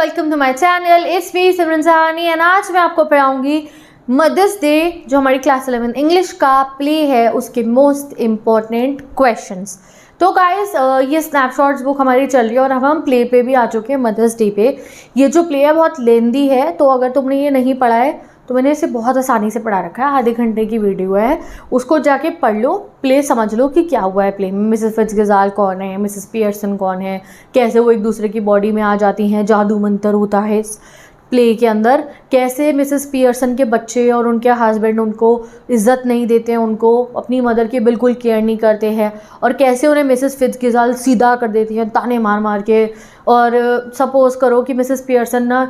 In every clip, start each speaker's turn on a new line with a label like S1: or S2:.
S1: Welcome to my channel. It's me Simran Sahani and आज मैं आपको पढ़ाऊंगी मदर्स डे जो हमारी क्लास 11 इंग्लिश का प्ले है उसके मोस्ट इम्पॉर्टेंट क्वेश्चंस। तो गाइस ये स्नैपशॉट्स बुक हमारी चल रही है और अब हम प्ले पे भी आ चुके हैं मदर्स डे पे। ये जो प्ले है बहुत लेंदी है, तो अगर तुमने ये नहीं पढ़ा है तो मैंने इसे बहुत आसानी से पढ़ा रखा है। आधे घंटे की वीडियो है, उसको जाके पढ़ लो, प्ले समझ लो कि क्या हुआ है प्ले में। मिसेस फिट्जगेज़ाल्ट कौन है, मिसेस पियर्सन कौन है, कैसे वो एक दूसरे की बॉडी में आ जाती हैं, जादू मंत्र होता है इस प्ले के अंदर, कैसे मिसेस पियर्सन के बच्चे और उनके हस्बैंड उनको इज़्ज़त नहीं देते हैं, उनको अपनी मदर की बिल्कुल केयर नहीं करते हैं, और कैसे उन्हें मिसेस फिट्जगेज़ाल्ट सीधा कर देती हैं ताने मार मार के। और सपोज़ करो कि मिसेस पियर्सन ना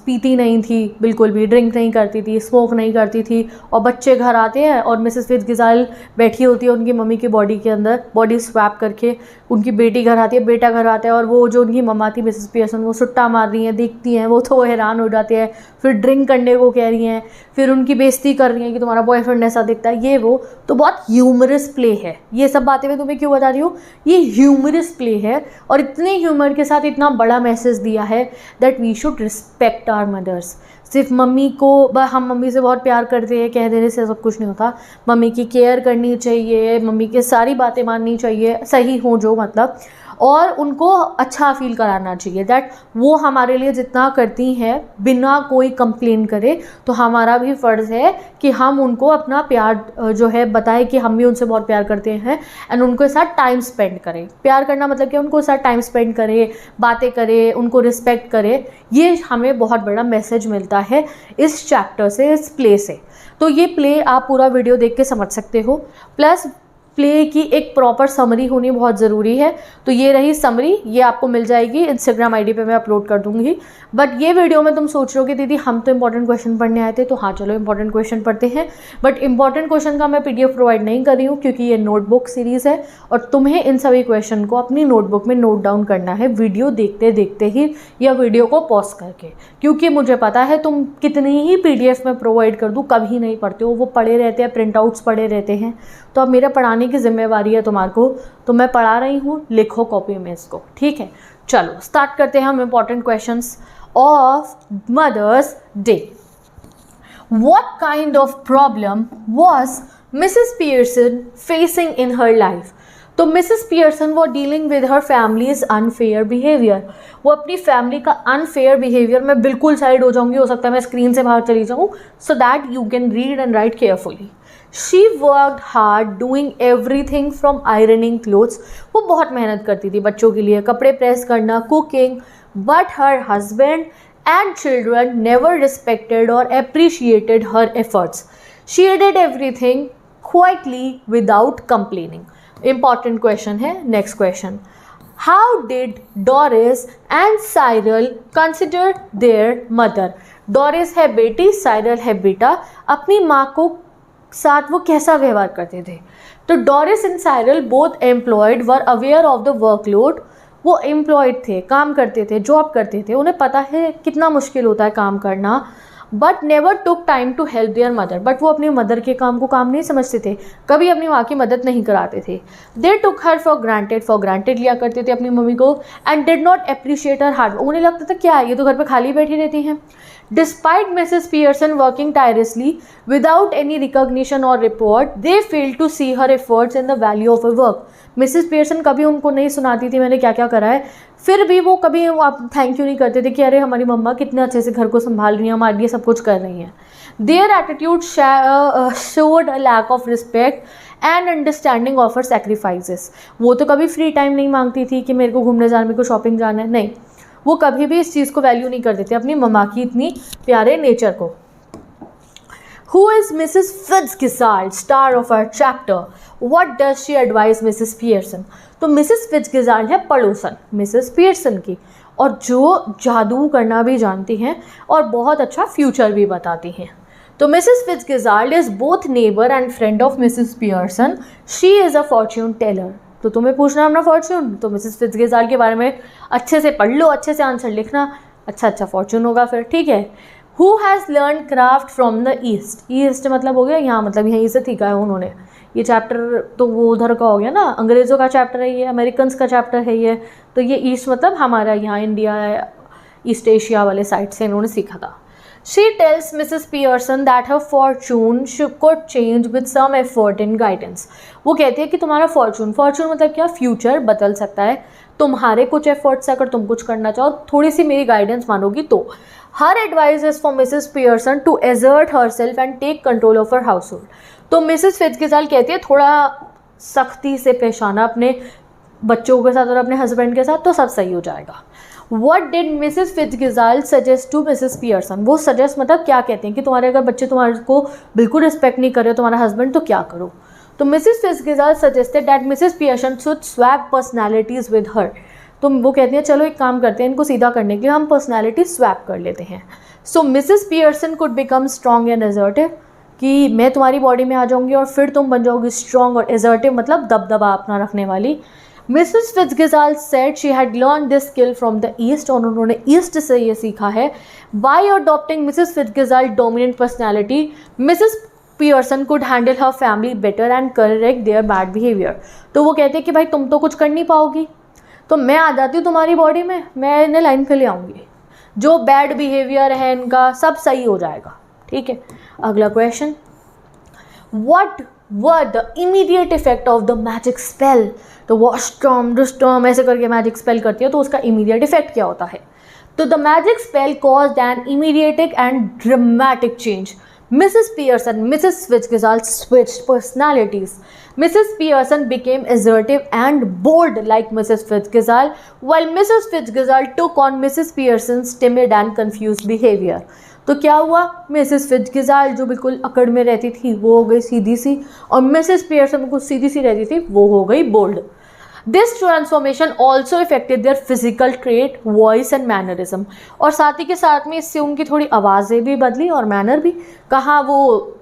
S1: पीती नहीं थी, बिल्कुल भी ड्रिंक नहीं करती थी, स्मोक नहीं करती थी, और बच्चे घर आते हैं और मिसेस फिट्जगेज़ाल्ट बैठी होती है उनकी मम्मी की बॉडी के अंदर, बॉडी स्वैप करके उनकी बेटी घर आती है, बेटा घर आता है, और वो जो उनकी मम्मा थी मिसेस पियर्सन वो सुट्टा मार रही हैं, देखती हैं वो तो हैरान हो जाते हैं, फिर ड्रिंक करने को कह रही हैं, फिर उनकी बेइज्जती कर रही हैं कि तुम्हारा बॉयफ्रेंड ऐसा दिखता है, ये वो। तो बहुत ह्यूमरस प्ले है। ये सब बातें मैं तुम्हें क्यों बता रही हूँ, ये ह्यूमरस प्ले है और इतने ह्यूमर के साथ इतना बड़ा मैसेज दिया है that we should respect our mothers. सिर्फ मम्मी को हम मम्मी से बहुत प्यार करते हैं कह देने से सब कुछ नहीं होता। मम्मी की केयर करनी चाहिए, मम्मी की सारी बातें माननी चाहिए, सही हो जो मतलब, और उनको अच्छा फील कराना चाहिए दैट वो हमारे लिए जितना करती हैं बिना कोई कंप्लेन करे, तो हमारा भी फ़र्ज़ है कि हम उनको अपना प्यार जो है बताएं कि हम भी उनसे बहुत प्यार करते हैं एंड उनके साथ टाइम स्पेंड करें। प्यार करना मतलब कि उनको साथ टाइम स्पेंड करें, बातें करें, उनको रिस्पेक्ट करें। ये हमें बहुत बड़ा मैसेज मिलता है इस चैप्टर से, इस प्ले से। तो ये प्ले आप पूरा वीडियो देख के समझ सकते हो, प्लस प्ले की एक प्रॉपर समरी होनी बहुत ज़रूरी है। तो ये रही समरी, ये आपको मिल जाएगी इंस्टाग्राम आईडी पे मैं अपलोड कर दूंगी। बट ये वीडियो में तुम सोच रहे हो कि दीदी हम तो इंपॉर्टेंट क्वेश्चन पढ़ने आए थे, तो हाँ चलो इंपॉर्टेंट क्वेश्चन पढ़ते हैं, बट इंपॉर्टेंट क्वेश्चन का मैं पीडीएफ प्रोवाइड नहीं कर रही हूँ क्योंकि ये नोटबुक सीरीज़ है और तुम्हें इन सभी क्वेश्चन को अपनी नोटबुक में नोट डाउन करना है वीडियो देखते देखते ही या वीडियो को पॉज करके, क्योंकि मुझे पता है तुम कितनी ही पीडीएफ में प्रोवाइड कर दूँ कभी नहीं पढ़ते हो, वो पढ़े रहते हैं, प्रिंट आउट्स पढ़े रहते हैं। तो अब मेरा पढ़ाने की जिम्मेवारी है तुम्हारे को, तो मैं पढ़ा रही हूँ, लिखो कॉपी में इसको, ठीक है। चलो स्टार्ट करते हैं हम important questions of Mother's Day. What kind of problem was Mrs Pearson facing in her life. तो मिसेस पियर्सन वो dealing with her families unfair behaviour. वो अपनी फैमिली का अनफेयर बिहेवियर, मैं बिल्कुल साइड हो जाऊंगी, हो सकता है मैं स्क्रीन से बाहर चली जाऊँ so that you can read and right carefully. She worked hard doing everything from ironing clothes. वो बहुत मेहनत करती थी बच्चों के लिए, कपड़े प्रेस करना, cooking, but her husband and children never respected or appreciated her efforts. She did everything quietly without complaining. Important question है, next question. How did Doris and Cyril consider their mother? Doris है बेटी, Cyril है बेटा, अपनी माँ को साथ वो कैसा व्यवहार करते थे। तो Doris and Cyril both employed were aware of the workload. वो एम्प्लॉयड थे, काम करते थे, जॉब करते थे, उन्हें पता है कितना मुश्किल होता है काम करना, but never took time to help their mother. But वो अपनी मदर के काम को काम नहीं समझते थे, कभी अपनी माँ की मदद नहीं कराते थे। दे टुक हर फॉर ग्रांटेड लिया करते थे अपनी मम्मी को, and did not appreciate her hard. उन्हें लगता था क्या ये तो घर पे खाली बैठी रहती हैं। Despite Mrs. Pearson working tirelessly without any recognition or report, they failed to see her efforts and the value of her work. Mrs. Pearson कभी उनको नहीं सुनाती थी मैंने क्या क्या करा है, फिर भी वो कभी थैंक यू नहीं करते थे कि अरे हमारी मम्मा कितने अच्छे से घर को संभाल रही हैं, हमारे लिए सब कुछ कर रही हैं। Their attitude showed a lack of respect and understanding of her sacrifices. वो तो कभी फ्री टाइम नहीं मांगती थी कि मेरे को घूमने जाने, मेरे को शॉपिंग जाना है, नहीं, वो कभी भी इस चीज़ को वैल्यू नहीं करते थे अपनी मम्मा की इतनी प्यारे नेचर को। Who is Mrs. Fitzgerald, star of our chapter? What does she advise Mrs. Pearson? तो मिसेस फिट्जगेज़ाल्ट है पड़ोसन मिसेस पियर्सन की, और जो जादू करना भी जानती हैं और बहुत अच्छा फ्यूचर भी बताती हैं। तो Mrs Fitzgerald is both neighbour and friend of Mrs Pearson. She is a fortune teller. तो तुम्हें पूछना है अपना फॉर्च्यून, तो मिसेस फिट्जगेज़ाल्ट के बारे में अच्छे से पढ़ लो, अच्छे से आंसर लिखना, अच्छा फॉर्च्यून होगा फिर, ठीक है। Who has learn craft from the east. East मतलब हो गया यहाँ, मतलब यहीं से सीखा है उन्होंने। ये चैप्टर तो वो उधर का हो गया ना, अंग्रेज़ों का चैप्टर है ये, अमेरिकन्स का चैप्टर है ये, तो ये ईस्ट मतलब हमारा यहाँ इंडिया है, ईस्ट एशिया वाले साइड से इन्होंने सीखा था। She tells Mrs. Pearson that her fortune could change with some effort and guidance. वो कहती है कि तुम्हारा फॉर्चून मतलब क्या, फ्यूचर बदल सकता है तुम्हारे कुछ एफर्ट से, अगर तुम कुछ करना चाहो, थोड़ी सी मेरी गाइडेंस मानोगी तो। Her advice is for Mrs. Pearson to assert herself and take control of her household. तो मिसेस फिट्ज़गिजाल कहती है थोड़ा सख्ती से पेश आना अपने बच्चों के साथ और अपने हस्बैंड के साथ, तो सब सही हो जाएगा। What did Mrs. Fitzgerald suggest to Mrs. Pearson? वो सजेस्ट मतलब क्या कहते हैं कि तुम्हारे अगर बच्चे तुम्हारे को बिल्कुल रिस्पेक्ट नहीं कर रहे हो, तुम्हारा हस्बैंड, तो क्या करो। तो Mrs. Fitzgerald suggested that Mrs. Pearson should swap personalities with her. तो वो कहती हैं चलो एक काम करते हैं, इनको सीधा करने के लिए हम पर्सनैलिटी स्वैप कर लेते हैं। So Mrs Pearson could become strong and assertive, कि मैं तुम्हारी बॉडी में आ जाऊंगी और फिर तुम बन जाओगी स्ट्रॉन्ग, और एजर्टिव मतलब दबदबा अपना रखने वाली। Mrs Fitzgerald said she had learn this skill from the East, और उन्होंने ईस्ट से ये सीखा है। By adopting Mrs Fitzgerald dominant personality, Mrs Pearson could handle her family better and correct their bad behaviour. तो वो कहते हैं कि भाई तुम तो कुछ कर नहीं पाओगी, तो मैं आ जाती हूँ तुम्हारी बॉडी में, मैं इन्हें लाइन पे ले आऊँगी, जो बैड बिहेवियर है इनका सब सही हो जाएगा। ठीक है, अगला question, what were the immediate effect of the magic spell. तो वो स्टॉर्म ऐसे करके मैजिक स्पेल करती है, तो उसका इमीडिएट इफेक्ट क्या होता है। तो the magic spell caused an immediate and dramatic change. Mrs. Pearson, Mrs. Fitzgerald switched personalities. Mrs. Pearson became assertive and bold like Mrs. Fitzgerald, while Mrs. Fitzgerald took on Mrs. Pearson's timid and confused behavior. तो क्या हुआ, Mrs फिट्ज़गिजाल जो बिल्कुल अकड़ में रहती थी वो हो गई सीधी सी, और मिसेस पियर्सन बिल्कुल सीधी सी रहती थी वो हो गई bold. This transformation also affected their physical trait, voice and mannerism, और साथ ही के साथ में इससे उनकी थोड़ी आवाज़ें भी बदली और मैनर भी। कहाँ वो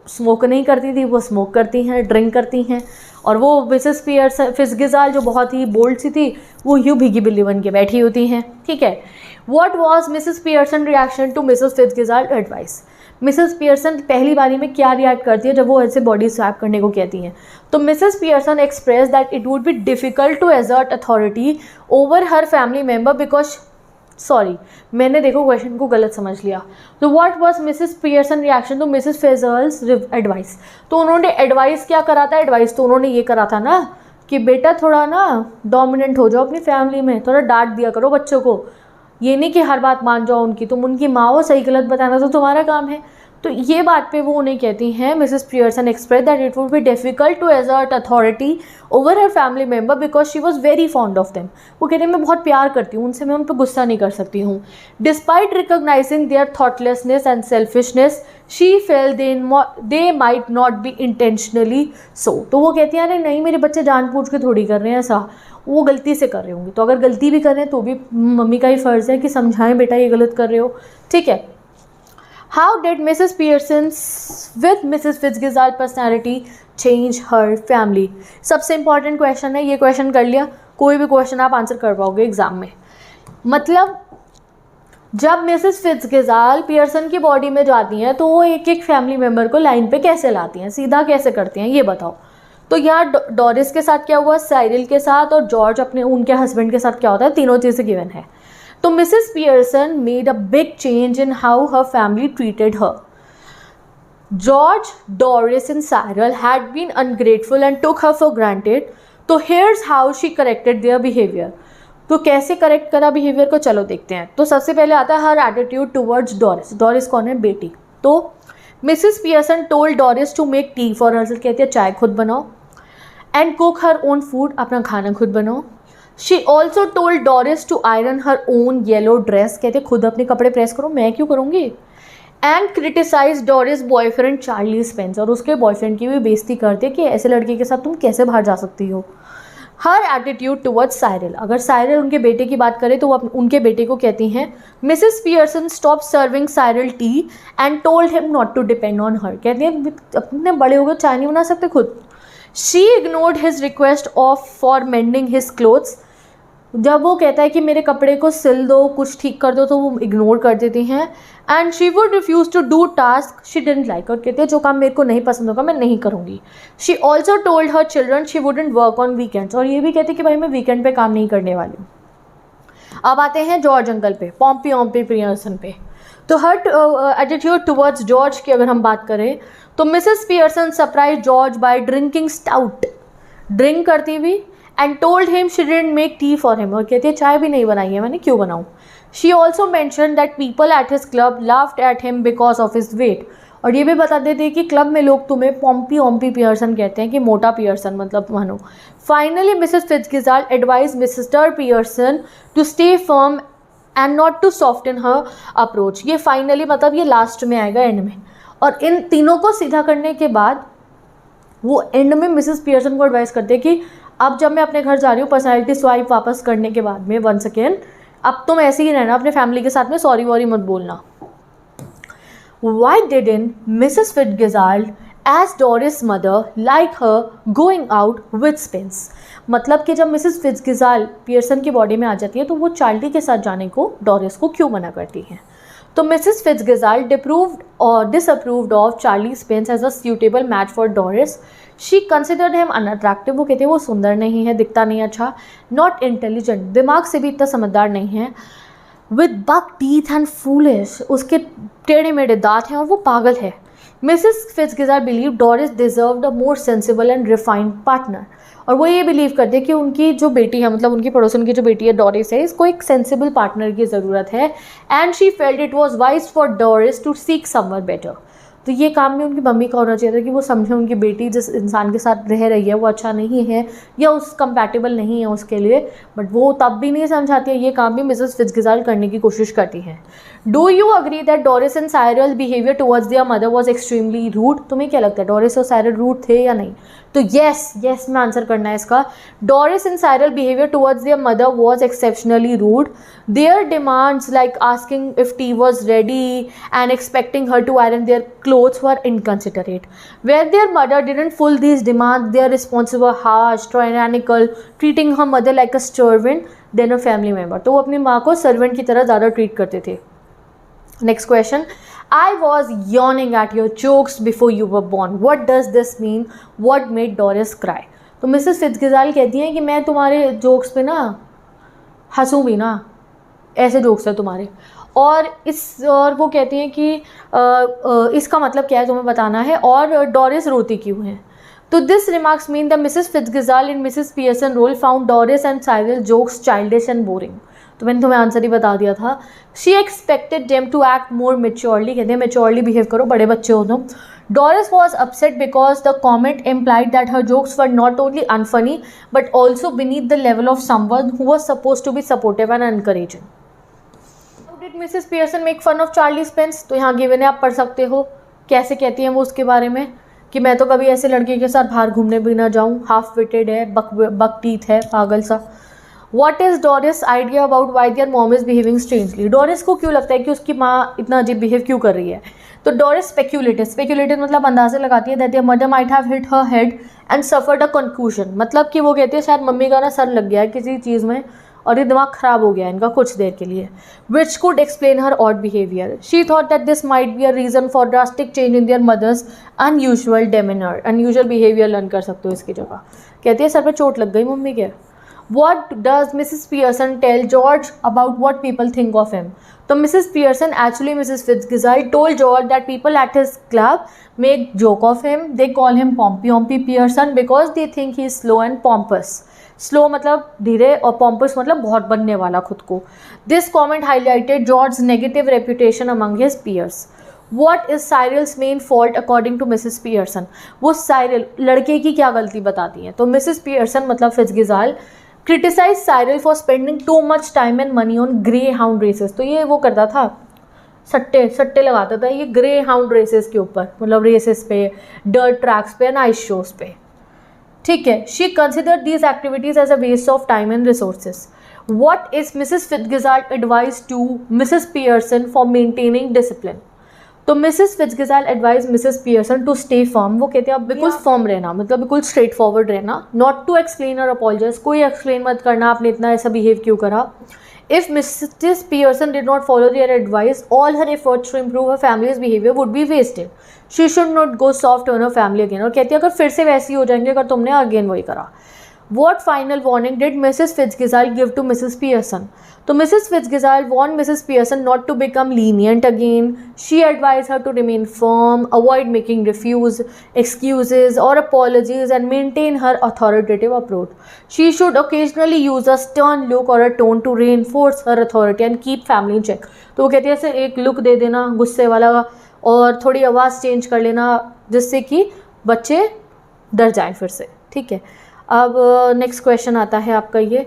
S1: स्मोक नहीं करती थी, वो स्मोक करती हैं, ड्रिंक करती हैं, और वो मिसेस फिट्ज़गिजाल जो बहुत ही बोल्ड सी थी वो यूँ भीगी बिल्ली बन के बैठी होती हैं। ठीक है, what was Mrs Pearson reaction to Mrs Fitzgerald advice. Mrs Pearson पहली बारी में क्या रिएक्ट करती है जब वो ऐसे बॉडी स्वैप करने को कहती हैं। तो Mrs Pearson express that it would be difficult to assert authority over her family member because, sorry मैंने देखो क्वेश्चन को गलत समझ लिया। तो what was Mrs Pearson reaction to Mrs Fitzgerald's advice. तो उन्होंने एडवाइस क्या करा था, एडवाइस तो उन्होंने ये करा था ना कि बेटा थोड़ा ना डोमिनेंट हो जाओ अपनी फैमिली में, थोड़ा डांट दिया करो बच्चों को, ये नहीं कि हर बात मान जाओ उनकी, तुम उनकी माँ हो, सही गलत बताना तो तुम्हारा काम है। तो ये बात पे वो उन्हें कहती हैं, Mrs Pearson express that it would be difficult to assert authority over her family member because she was very fond of them. वो कहते हैं मैं बहुत प्यार करती हूँ उनसे, मैं उन पर गुस्सा नहीं कर सकती हूँ। Despite recognising their thoughtlessness and selfishness she felt they might not be intentionally so. तो वो कहती हैं अरे नहीं मेरे बच्चे जानबूझ के थोड़ी कर रहे हैं ऐसा, वो गलती से कर रहे होंगे। तो अगर गलती भी कर रहे हैं तो भी मम्मी का ही फ़र्ज़ है कि समझाएं बेटा ये गलत कर रहे हो। ठीक है, how did Mrs Pearson with Mrs Fitzgerald personality change her family. सबसे इंपॉर्टेंट क्वेश्चन है, ये क्वेश्चन कर लिया, कोई भी क्वेश्चन आप आंसर कर पाओगे एग्जाम में। मतलब जब मिसेस फिट्ज़गिजाल पियर्सन की बॉडी में जाती हैं तो वो एक एक फैमिली मेम्बर को लाइन पे कैसे लाती हैं, सीधा कैसे करती हैं, ये बताओ। तो यहाँ डोरिस के साथ क्या हुआ, साइरिल के साथ, और जॉर्ज अपने उनके हस्बैंड के साथ क्या होता है, तीनों चीज़ें गिवन है। तो Mrs Pearson made a big change in how her family treated her. George, Doris and Cyril had been ungrateful and took her for granted. तो here's how she corrected their behaviour. तो कैसे correct करा behaviour को, चलो देखते हैं। तो सबसे पहले आता है her attitude towards Doris. Doris कौन है, बेटी। तो Mrs Pearson told Doris to make tea for herself, कहती है चाय खुद बनाओ, and cook her own food, अपना खाना खुद बनाओ। She also told Doris to iron her own yellow dress, कहते खुद अपने कपड़े प्रेस करो, मैं क्यों करूँगी। And criticise Doris boyfriend Charlie Spencer, और उसके बॉयफ्रेंड की भी बेइज्जती करते कि ऐसे लड़के के साथ तुम कैसे बाहर जा सकती हो। हर एटीट्यूड टुवर्ड्स साइरिल, अगर साइरिल उनके बेटे की बात करें तो वो उनके बेटे को कहती हैं Mrs Pearson stop serving Cyril tea and told him not to depend on her, कहती हैं अपने बड़े हो गए चाय नहीं बना सकते खुद। She ignored his request of for mending his clothes, जब वो कहता है कि मेरे कपड़े को सिल दो, कुछ ठीक कर दो, तो वो इग्नोर कर देती हैं। And she would refuse to do task she didn't like, और कहते हैं जो काम मेरे को नहीं पसंद होगा मैं नहीं करूँगी। She also told her children she wouldn't work on weekends, और ये भी कहती कि भाई मैं वीकेंड पे काम नहीं करने वाली हूँ। अब आते हैं जॉर्ज अंकल पे, पॉम्पी ऑम्पी पियर्सन पे। तो हर एटीट्यूड टुवर्ड्स जॉर्ज की अगर हम बात करें तो Mrs Pearson surprise George by drinking stout, drink करती हुई, and told him she didn't make tea for him, और कहती है चाय भी नहीं बनाई है मैंने, क्यों बनाऊँ। She also mention that people at his club laughed at him because of his weight, और ये भी बता देते हैं कि क्लब में लोग तुम्हें पॉम्पी ऑम्पी पियर्सन कहते हैं, कि मोटा पियर्सन मतलब मानो। Finally Mrs Fitzgerald advise Mr Pearson to stay firm and not to soften her approach. ये फाइनली मतलब ये लास्ट में आएगा, एंड में। और इन तीनों को सीधा करने के बाद वो एंड में मिसेस पियर्सन को एडवाइस करते हैं कि अब जब मैं अपने घर जा रही हूँ पर्सनैलिटी स्वाइप वापस करने के बाद में, वन सेकेंड, अब तुम ऐसे ही रहना अपने फैमिली के साथ में, सॉरी वॉरी मत बोलना। Why didn't Mrs. Fitzgerald, as Doris' mother, like her going out with Spence? मतलब कि जब मिसेस फिट्जगिजाल्ड पियर्सन की बॉडी में आ जाती है तो वो चार्ली के साथ जाने को डोरिस को क्यों मना करती हैं। तो Mrs Fitzgerald disapproved of Charlie Spence as a suitable match for Doris. She considered him unattractive, वो कहते हैं वो सुंदर नहीं है, दिखता नहीं अच्छा, नॉट इंटेलिजेंट, दिमाग से भी इतना समझदार नहीं है, with buck teeth and foolish, उसके टेढ़े मेढ़े दांत हैं और वो पागल है। Mrs Fitzgerald believe Doris deserved a more sensible and refined partner, और वो ये बिलीव करते हैं कि उनकी जो बेटी है, मतलब उनकी पड़ोसन की जो बेटी है डोरिस है, इसको एक सेंसिबल पार्टनर की ज़रूरत है। And she felt it was wise for Doris to seek someone better. तो ये काम में उनकी मम्मी का होना चाहिए था कि वो समझे उनकी बेटी जिस इंसान के साथ रह रही है वो अच्छा नहीं है या उस कंपैटिबल नहीं है उसके लिए, बट वो तब भी नहीं समझाती है। ये काम भी मिसेस फिट्जगिजाल्ड करने की कोशिश करती हैं। Do you agree that Doris and Cyril behaviour towards their mother was extremely rude? तुम्हें क्या लगता है डोरिस और साइरल रूड थे या नहीं? तो येस में आंसर करना है इसका। Doris and Cyril behaviour towards their mother was exceptionally rude. Their demands like asking if tea was ready and expecting her to iron their clothes were inconsiderate. Where their mother didn't fulfill these demands, their responses were harsh, tyrannical, treating her mother like a servant than a family member. तो वो अपनी माँ को servant की तरह ज़्यादा treat करते थे। Next question, I was yawning at your jokes before you were born. What does this mean? What made Doris cry? तो मिसेस फिट्जगिजाल्ड कहती हैं कि मैं तुम्हारे जोक्स पे ना हंसूँ भी ना, ऐसे जोक्स हैं तुम्हारे, और वो कहती हैं कि इसका मतलब क्या है तुम्हें बताना है, और डोरिस रोती क्यों है। तो this remarks mean the Mrs Fitzgerald in Mrs Pearson role found Doris and Cyril jokes childish and boring. तो मैंने तुम्हें आंसर ही बता दिया था। She expected them to act more maturely, कहते हैं मेच्योरली बिहेव करो, बड़े बच्चे हो तुम। Doris was upset because the comment implied that her jokes were not only unfunny but also beneath the level of someone who was supposed to be supportive and encouraging. How did Mrs. Pearson make fun of Charlie Spence? तो यहाँ given है, आप पढ़ सकते हो कैसे कहती हैं वो उसके बारे में, कि मैं तो कभी ऐसे लड़के के साथ बाहर घूमने भी ना जाऊँ, हाफ विटेड है, बक टीथ है, पागल सा। What is Doris' idea about why their mom is behaving strangely? Doris को क्यों लगता है कि उसकी माँ इतना अजीब बिहेव क्यों कर रही है? तो डोरिस स्पेक्यूलेटेड मतलब अंदाज़ा लगाती है that their mother might have hit her head and suffered a concussion, मतलब कि वो कहती है शायद मम्मी का ना सर लग गया है किसी चीज़ में और ये दिमाग ख़राब हो गया है इनका कुछ देर के लिए, which could explain her odd behavior. She thought that this might be a reason for drastic change in their mother's unusual demeanor. unusual behavior learn कर सकते हो इसकी जगह। कहती है सर पे चोट लग गई मम्मी के। What does Mrs. Pearson tell George about what people think of him? तो Mrs. Pearson, actually Mrs. Fitzgerald, told George that people at his club make joke of him. They call him Pompey Pearson because they think he is slow and pompous. Slow मतलब धीरे और pompous मतलब बहुत बनने वाला खुद को. This comment highlighted George's negative reputation among his peers. What is Cyril's main fault according to Mrs. Pearson? वो Cyril लड़के की क्या गलती बताती हैं? तो Mrs. Pearson मतलब Fitzgerald criticise Cyril for spending too much time and money on greyhound races. तो ये वो करता था, सट्टे लगाता था ये ग्रे हाउंड रेसेस के ऊपर, मतलब रेसेस पे, डर्ट ट्रैक्स पे एंड आइस शोज पे, ठीक है। She consider these activities as a waste of time and resources. What is Mrs Fitzgerald advice to Mrs Pearson for maintaining discipline? तो Mrs Fitzgerald advise Mrs Pearson to stay firm. वो कहते हैं आप बिल्कुल firm रहना, मतलब बिल्कुल straightforward रहना, नॉट टू एक्सप्लेन और अपॉलोजाइज, कोई एक्सप्लेन मत करना आपने इतना ऐसा बिहेव क्यों करा। If Mrs Pearson did not follow their advice, all her efforts to improve her family's behaviour would be wasted. She should not go soft on her family again. और कहती है अगर फिर से वैसे ही हो जाएंगे अगर तुमने अगेन वही करा। What final warning did Mrs. Fitzgerald give to Mrs. Pearson? तो Mrs. Fitzgerald warned Mrs. Pearson not to become lenient again. She advised her to remain firm, avoid making excuses or apologies, and maintain her authoritative approach. She should occasionally use a stern look or a tone to reinforce her authority and keep family in check. तो वो कहती है ऐसे एक look दे देना गुस्से वाला और थोड़ी आवाज़ चेंज कर लेना जिससे कि बच्चे डर जाएं फिर से, ठीक है। अब नेक्स्ट क्वेश्चन आता है आपका ये,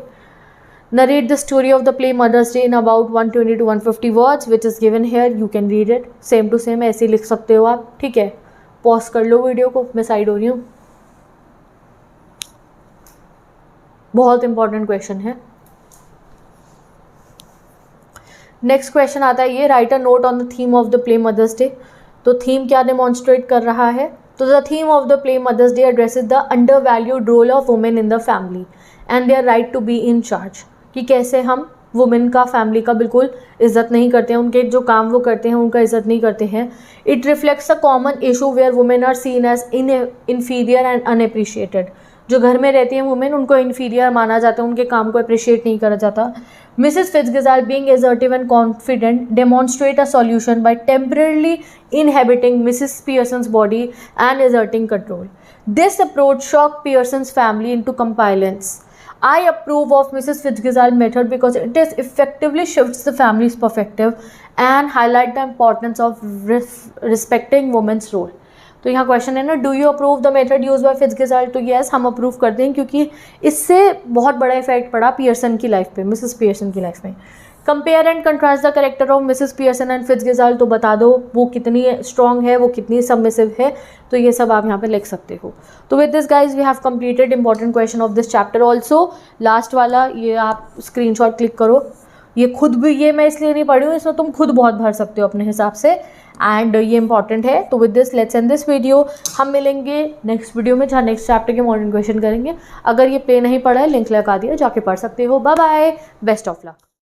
S1: narrate the story of the play Mother's Day in about 120 to 150 words which is given here, you can read it. Same to same ऐसे ही लिख सकते हो आप, ठीक है। पॉज कर लो वीडियो को, मैं साइड हो रही हूँ। बहुत इंपॉर्टेंट क्वेश्चन है। नेक्स्ट क्वेश्चन आता है ये, write a note on the theme of the play Mother's Day. तो थीम क्या डेमोन्स्ट्रेट कर रहा है? तो the theme of the play Mother's Day addresses the undervalued role of women in the family and their right to be in charge, कि कैसे हम women का, फैमिली का बिल्कुल इज्जत नहीं करते हैं, उनके जो काम वो करते हैं उनका इज्जत नहीं करते हैं। It reflects a common issue where women are seen as inferior and unappreciated. जो घर में रहती हैं वुमेन, उनको इन्फीरियर माना जाता है, उनके काम को अप्रिशिएट नहीं करा जाता। Mrs. Fitzgerald, being assertive and confident, demonstrate a solution by temporarily inhabiting Mrs. Pearson's body and exerting control. This approach shocked Pearson's family into compliance. I approve of Mrs. Fitzgerald's method because it effectively shifts the family's perspective and highlight the importance of respecting women's role. तो यहाँ question है ना, do you approve the method use by Fitzgerald? तो yes, हम approve करते हैं क्योंकि इससे बहुत बड़ा इफेक्ट पड़ा पियर्सन की लाइफ पे, मिसेस पियर्सन की लाइफ में। Compare and contrast the character of Mrs Pearson and Fitzgerald, तो बता दो वो कितनी स्ट्रॉन्ग है, वो कितनी सबमिसिव है, तो ये सब आप यहाँ पे लिख सकते हो। तो with this guys we have completed important question of this chapter also. Last वाला ये आप स्क्रीनशॉट क्लिक करो, ये खुद भी, ये मैं इसलिए नहीं पढ़ी हूँ, इसमें तुम खुद बहुत भर सकते हो अपने हिसाब से, एंड ये इंपॉर्टेंट है। तो with this let's end this video. हम मिलेंगे नेक्स्ट वीडियो में जहाँ नेक्स्ट चैप्टर के मॉडर्न क्वेश्चन करेंगे। अगर ये प्ले नहीं पढ़ा है, लिंक लगा दिया, जाके पढ़ सकते हो। Bye bye, best of luck.